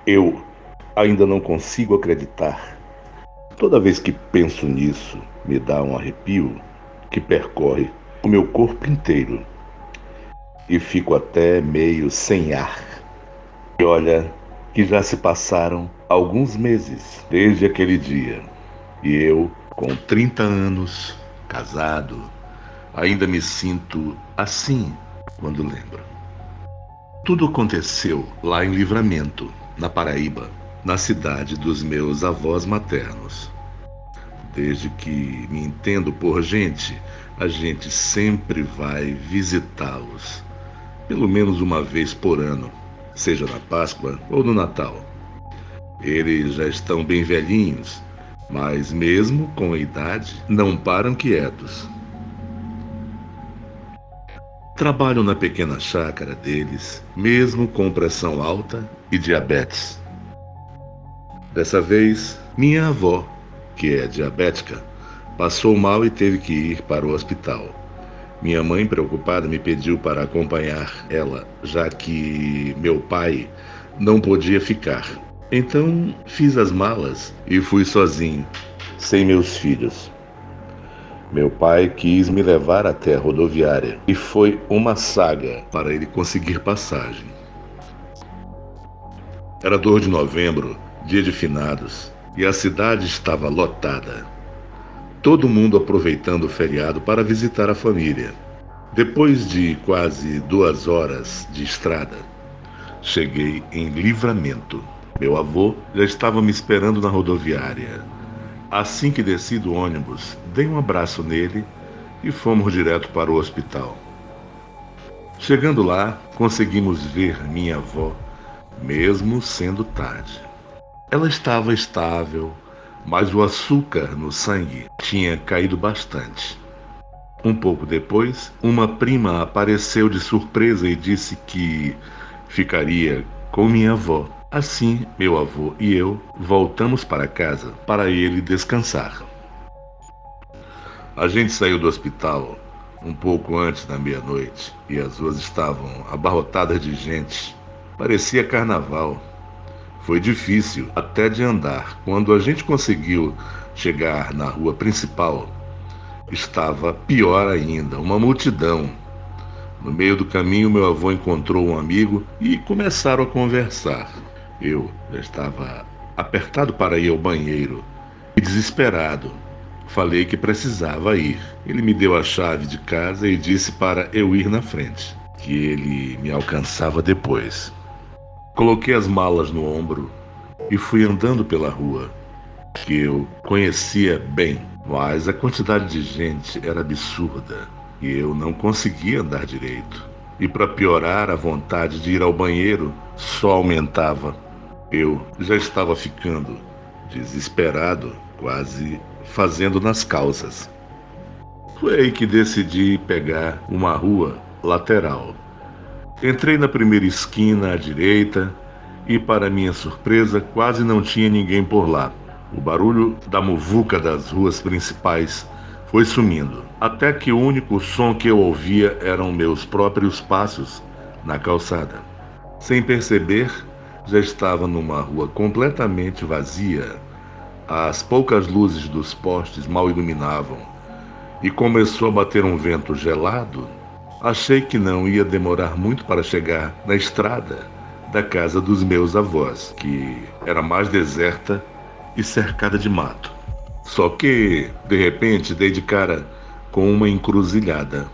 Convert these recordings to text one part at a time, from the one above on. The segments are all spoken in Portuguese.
Eu ainda não consigo acreditar. Toda vez que penso nisso, me dá um arrepio que percorre o meu corpo inteiro e fico até meio sem ar. E olha que já se passaram alguns meses desde aquele dia. E eu, com 30 anos, casado, ainda me sinto assim quando lembro. Tudo aconteceu lá em Livramento, na Paraíba, na cidade dos meus avós maternos. Desde que me entendo por gente, a gente sempre vai visitá-los, pelo menos uma vez por ano, seja na Páscoa ou no Natal. Eles já estão bem velhinhos, mas mesmo com a idade, não param quietos. Trabalham na pequena chácara deles, mesmo com pressão alta e diabetes. Dessa vez, minha avó, que é diabética, passou mal e teve que ir para o hospital. Minha mãe, preocupada, me pediu para acompanhar ela, já que meu pai não podia ficar. Então, fiz as malas e fui sozinho, sem meus filhos. Meu pai quis me levar até a rodoviária e foi uma saga para ele conseguir passagem. Era 2 de novembro, dia de finados, e a cidade estava lotada. Todo mundo aproveitando o feriado para visitar a família. Depois de quase 2 horas de estrada, cheguei em Livramento. Meu avô já estava me esperando na rodoviária. Assim que desci do ônibus, dei um abraço nele e fomos direto para o hospital. Chegando lá, conseguimos ver minha avó, mesmo sendo tarde. Ela estava estável, mas o açúcar no sangue tinha caído bastante. Um pouco depois, uma prima apareceu de surpresa e disse que ficaria com minha avó. Assim, meu avô e eu voltamos para casa para ele descansar. A gente saiu do hospital um pouco antes da meia-noite e as ruas estavam abarrotadas de gente. Parecia carnaval. Foi difícil até de andar. Quando a gente conseguiu chegar na rua principal, estava pior ainda, uma multidão. No meio do caminho, meu avô encontrou um amigo e começaram a conversar. Eu já estava apertado para ir ao banheiro e desesperado. Falei que precisava ir. Ele me deu a chave de casa e disse para eu ir na frente, que ele me alcançava depois. Coloquei as malas no ombro e fui andando pela rua, que eu conhecia bem, mas a quantidade de gente era absurda e eu não conseguia andar direito. E para piorar, a vontade de ir ao banheiro só aumentava. Eu já estava ficando desesperado, quase fazendo nas calças. Foi aí que decidi pegar uma rua lateral. Entrei na primeira esquina à direita e, para minha surpresa, quase não tinha ninguém por lá. O barulho da muvuca das ruas principais foi sumindo, até que o único som que eu ouvia eram meus próprios passos na calçada. Sem perceber, já estava numa rua completamente vazia. As poucas luzes dos postes mal iluminavam e começou a bater um vento gelado. Achei que não ia demorar muito para chegar na estrada da casa dos meus avós, que era mais deserta e cercada de mato. Só que, de repente, dei de cara com uma encruzilhada.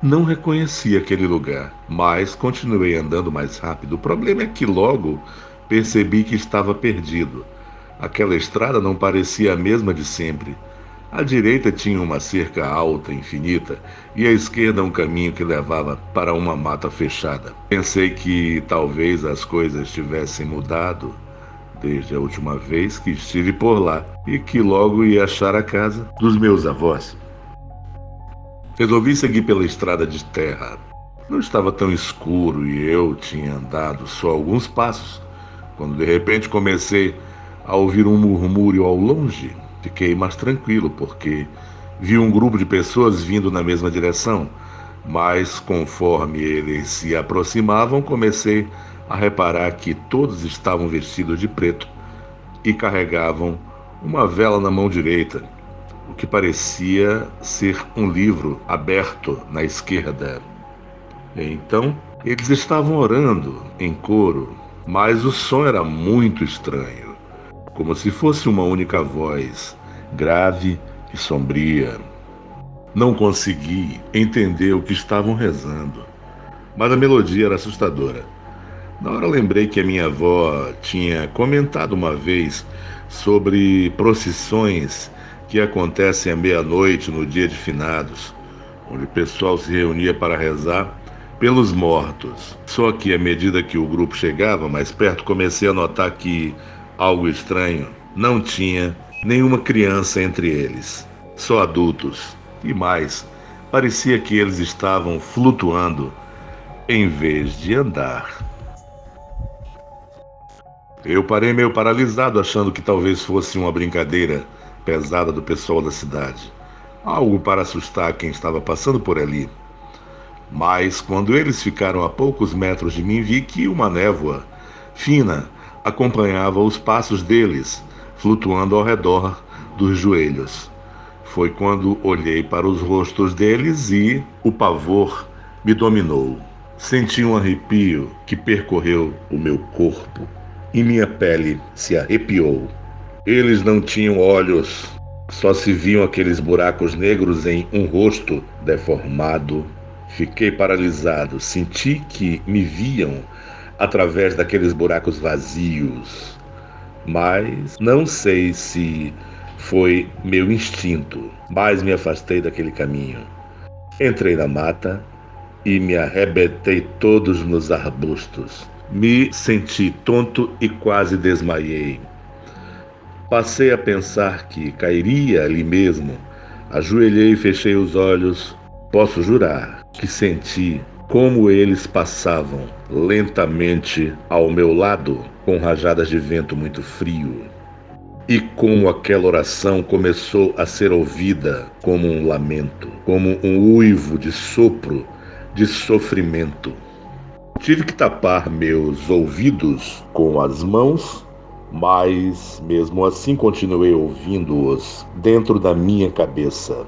Não reconheci aquele lugar, mas continuei andando mais rápido. O problema é que logo percebi que estava perdido. Aquela estrada não parecia a mesma de sempre. À direita tinha uma cerca alta, infinita, e à esquerda um caminho que levava para uma mata fechada. Pensei que talvez as coisas tivessem mudado desde a última vez que estive por lá e que logo ia achar a casa dos meus avós. Resolvi seguir pela estrada de terra. Não estava tão escuro e eu tinha andado só alguns passos, quando de repente comecei a ouvir um murmúrio ao longe. Fiquei mais tranquilo porque vi um grupo de pessoas vindo na mesma direção, mas conforme eles se aproximavam, comecei a reparar que todos estavam vestidos de preto e carregavam uma vela na mão direita, o que parecia ser um livro aberto na esquerda. Então, eles estavam orando em coro, mas o som era muito estranho, como se fosse uma única voz, grave e sombria. Não consegui entender o que estavam rezando, mas a melodia era assustadora. Na hora lembrei que a minha avó tinha comentado uma vez sobre procissões que acontecem à meia-noite no dia de finados, onde o pessoal se reunia para rezar pelos mortos. Só que à medida que o grupo chegava mais perto, comecei a notar que algo estranho. Não tinha nenhuma criança entre eles, só adultos. E mais, parecia que eles estavam flutuando em vez de andar. Eu parei meio paralisado, achando que talvez fosse uma brincadeira pesada do pessoal da cidade. Algo para assustar quem estava passando por ali. Mas quando eles ficaram a poucos metros de mim, vi que uma névoa fina acompanhava os passos deles, flutuando ao redor dos joelhos. Foi quando olhei para os rostos deles e o pavor me dominou. Senti um arrepio que percorreu o meu corpo e minha pele se arrepiou. Eles não tinham olhos, só se viam aqueles buracos negros em um rosto deformado. Fiquei paralisado, senti que me viam através daqueles buracos vazios, mas não sei se foi meu instinto, mas me afastei daquele caminho. Entrei na mata e me arrebentei todos nos arbustos. Me senti tonto e quase desmaiei. Passei a pensar que cairia ali mesmo. Ajoelhei e fechei os olhos. Posso jurar que senti como eles passavam lentamente ao meu lado, com rajadas de vento muito frio. E como aquela oração começou a ser ouvida como um lamento, como um uivo de sopro, de sofrimento. Tive que tapar meus ouvidos com as mãos, mas mesmo assim continuei ouvindo-os dentro da minha cabeça.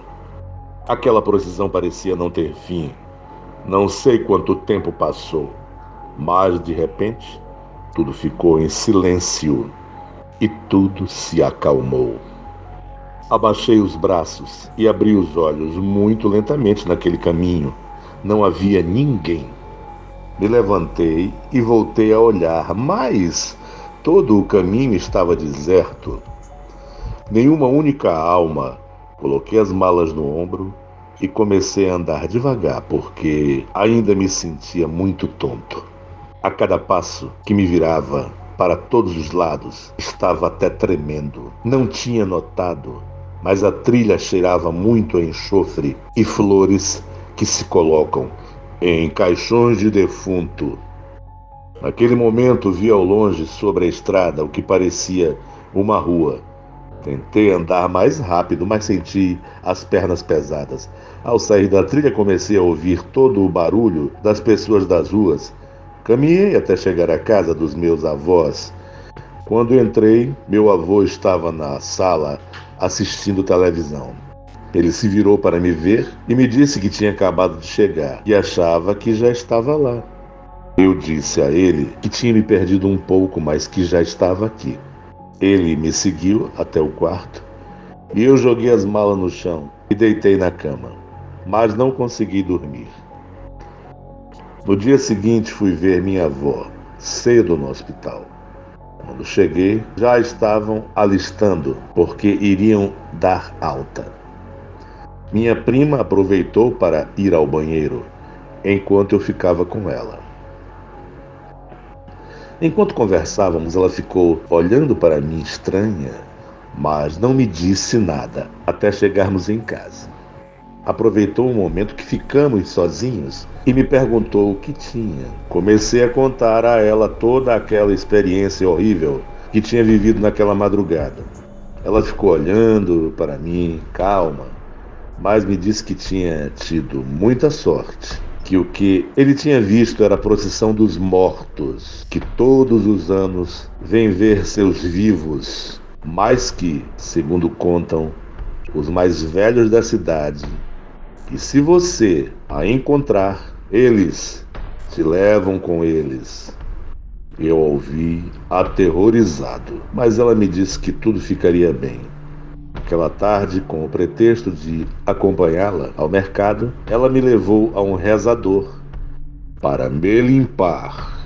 Aquela procissão parecia não ter fim. Não sei quanto tempo passou, mas de repente tudo ficou em silêncio e tudo se acalmou. Abaixei os braços e abri os olhos muito lentamente naquele caminho. Não havia ninguém. Me levantei e voltei a olhar, mas todo o caminho estava deserto. Nenhuma única alma. Coloquei as malas no ombro e comecei a andar devagar, porque ainda me sentia muito tonto. A cada passo que me virava para todos os lados, estava até tremendo. Não tinha notado, mas a trilha cheirava muito a enxofre e flores que se colocam em caixões de defunto. Naquele momento vi ao longe, sobre a estrada, o que parecia uma rua. Tentei andar mais rápido, mas senti as pernas pesadas. Ao sair da trilha, comecei a ouvir todo o barulho das pessoas das ruas. Caminhei até chegar à casa dos meus avós. Quando entrei, meu avô estava na sala assistindo televisão. Ele se virou para me ver e me disse que tinha acabado de chegar e achava que já estava lá. Eu disse a ele que tinha me perdido um pouco, mas que já estava aqui. Ele me seguiu até o quarto e eu joguei as malas no chão e deitei na cama, mas não consegui dormir. No dia seguinte fui ver minha avó, cedo no hospital. Quando cheguei, já estavam alistando, porque iriam dar alta. Minha prima aproveitou para ir ao banheiro, enquanto eu ficava com ela. Enquanto conversávamos, ela ficou olhando para mim estranha, mas não me disse nada, até chegarmos em casa. Aproveitou o momento que ficamos sozinhos e me perguntou o que tinha. Comecei a contar a ela toda aquela experiência horrível que tinha vivido naquela madrugada. Ela ficou olhando para mim, calma, mas me disse que tinha tido muita sorte, que o que ele tinha visto era a procissão dos mortos, que todos os anos vem ver seus vivos, mas que, segundo contam os mais velhos da cidade, que se você a encontrar, eles te levam com eles. Eu a ouvi aterrorizado, mas ela me disse que tudo ficaria bem. Aquela tarde, com o pretexto de acompanhá-la ao mercado, ela me levou a um rezador para me limpar.